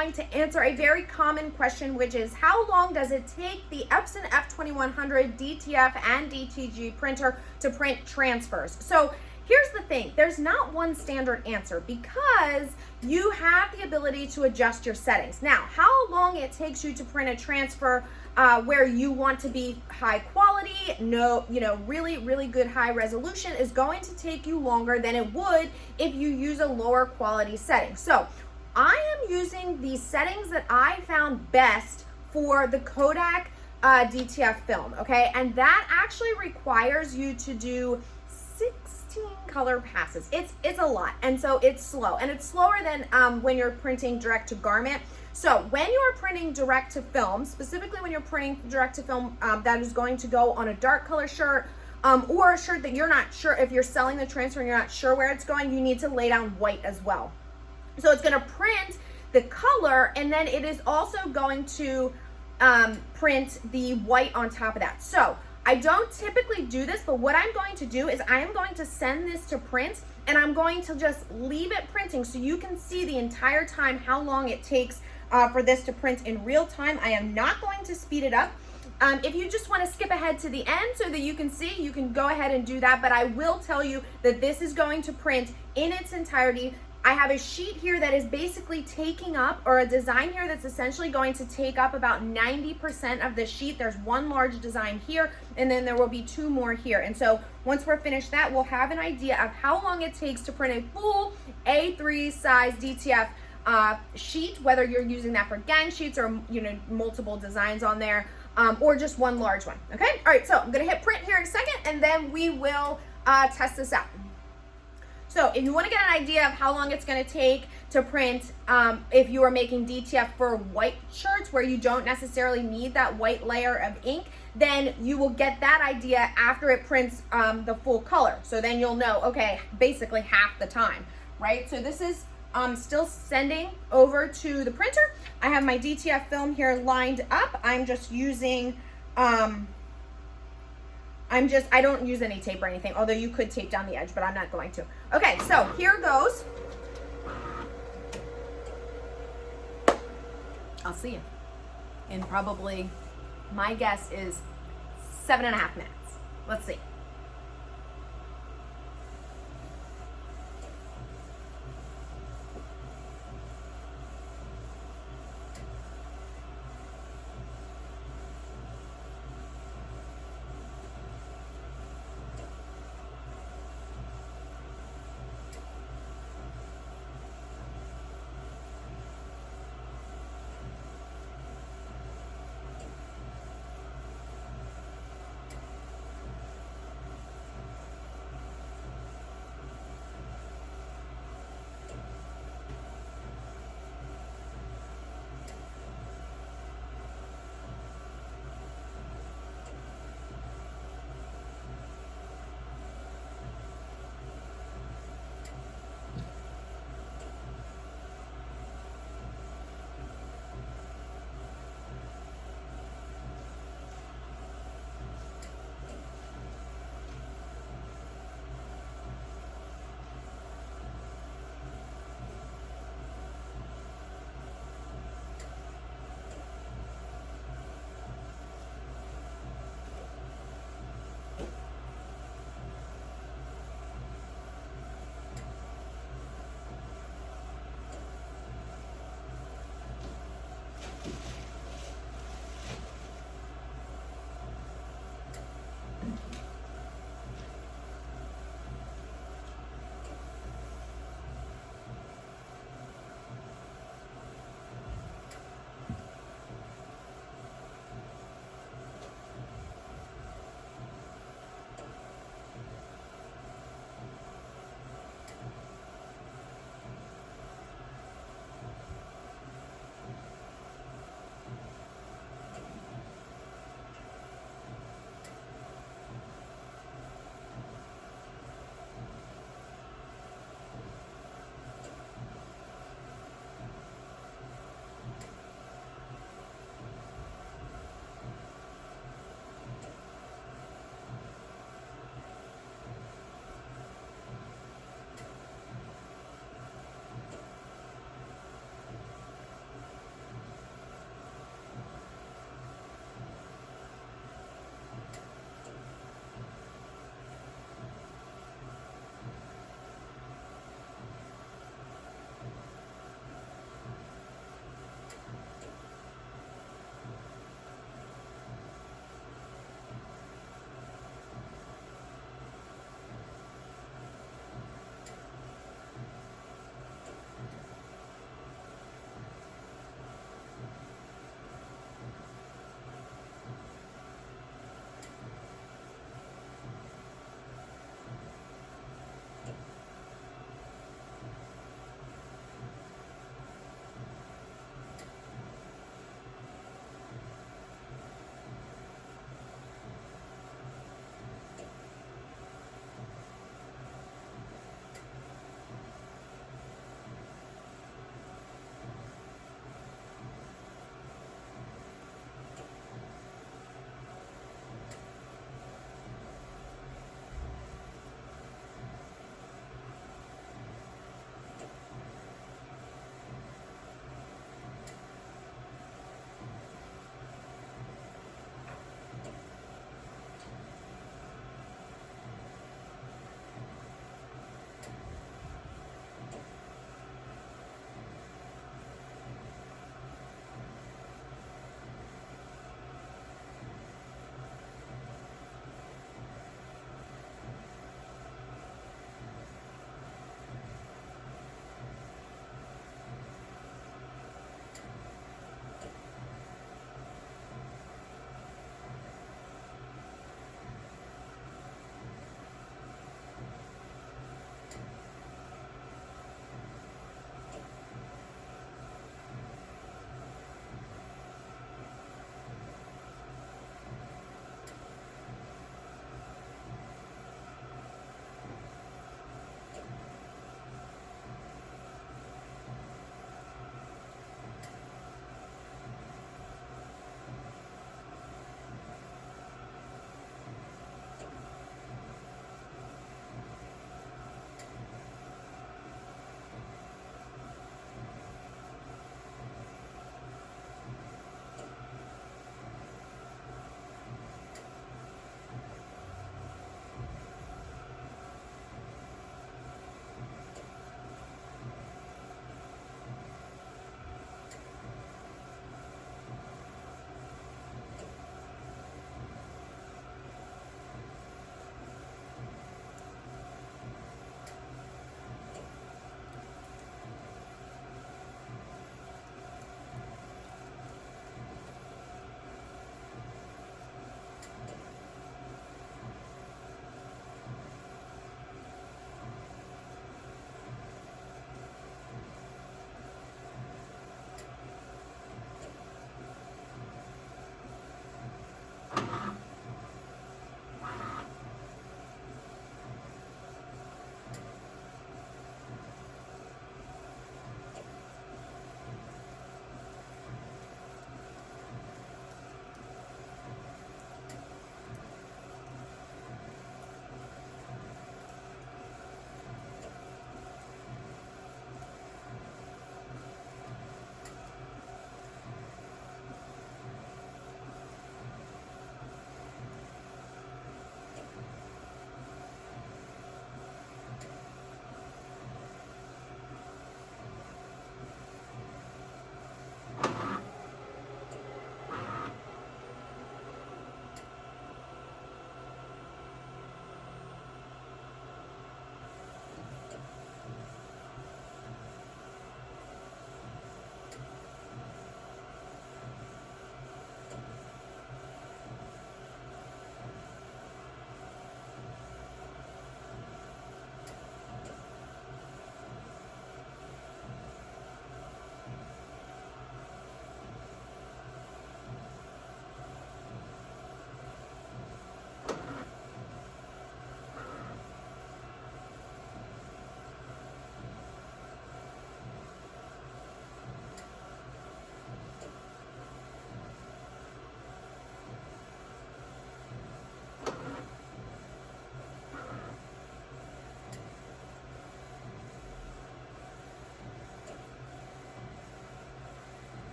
going to answer a very common question, which is how long does it take the Epson F2100 DTF and DTG printer to print transfers? So here's the thing, there's not one standard answer because you have the ability to adjust your settings. Now, how long it takes you to print a transfer where you want to be high quality, really good high resolution is going to take you longer than it would if you use a lower quality setting. So I am using the settings that I found best for the Kodak DTF film, okay? And that actually requires you to do 16 color passes. It's a lot, and so it's slow, and it's slower than when you're printing direct to garment. So when you're printing direct to film, specifically when you're printing direct to film that is going to go on a dark color shirt or a shirt that you're not sure, if you're selling the transfer and you're not sure where it's going, you need to lay down white as well. So it's going to print the color, and then it is also going to print the white on top of that. So I don't typically do this, but what I'm going to do is I am going to send this to print, and I'm going to just leave it printing so you can see the entire time how long it takes for this to print in real time. I am not going to speed it up. If you just want to skip ahead to the end so that you can see, you can go ahead and do that, but I will tell you that this is going to print in its entirety. I have a sheet here that is basically taking up, or a design here that's essentially going to take up about 90% of the sheet. There's one large design here, and then there will be two more here. And so once we're finished that, we'll have an idea of how long it takes to print a full A3 size DTF sheet, whether you're using that for gang sheets or multiple designs on there, or just one large one. Okay, all right, so I'm gonna hit print here in a second, and then we will test this out. So if you want to get an idea of how long it's going to take to print, if you are making DTF for white shirts where you don't necessarily need that white layer of ink, then you will get that idea after it prints the full color. So then you'll know, okay, basically half the time, right? So this is still sending over to the printer. I have my DTF film here lined up. I'm just using, I don't use any tape or anything, although you could tape down the edge, but I'm not going to. Okay, so here goes. I'll see you in probably, my guess is 7.5 minutes. Let's see.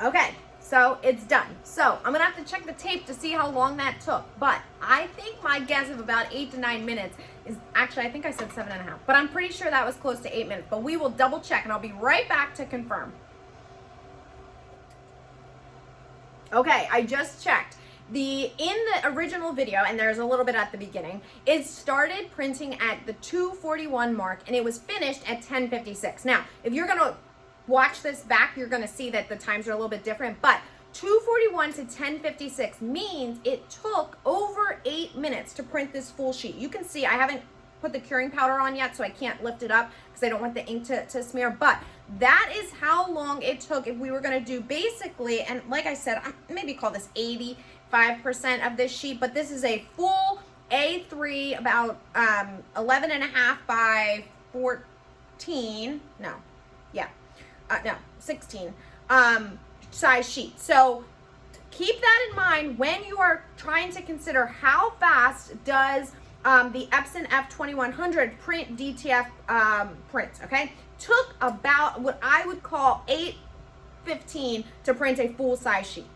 Okay, so it's done. So I'm gonna have to check the tape to see how long that took, but I think my guess of about 8 to 9 minutes is actually, I think I said 7.5, but I'm pretty sure that was close to 8 minutes, but we will double check and I'll be right back to confirm. Okay, I just checked. In the original video, and there's a little bit at the beginning, it started printing at the 2:41 mark and it was finished at 10:56. Now, if you're gonna watch this back, you're gonna see that the times are a little bit different, but 2:41 to 10:56 means it took over 8 minutes to print this full sheet. You can see I haven't put the curing powder on yet, so I can't lift it up because I don't want the ink to smear, but that is how long it took if we were gonna do basically, and like I said, maybe call this 85% of this sheet, but this is a full A3, about 11.5 by 14, no, 16 size sheet. So keep that in mind when you are trying to consider how fast does the Epson F2100 print DTF prints, okay? Took about what I would call 8:15 to print a full size sheet.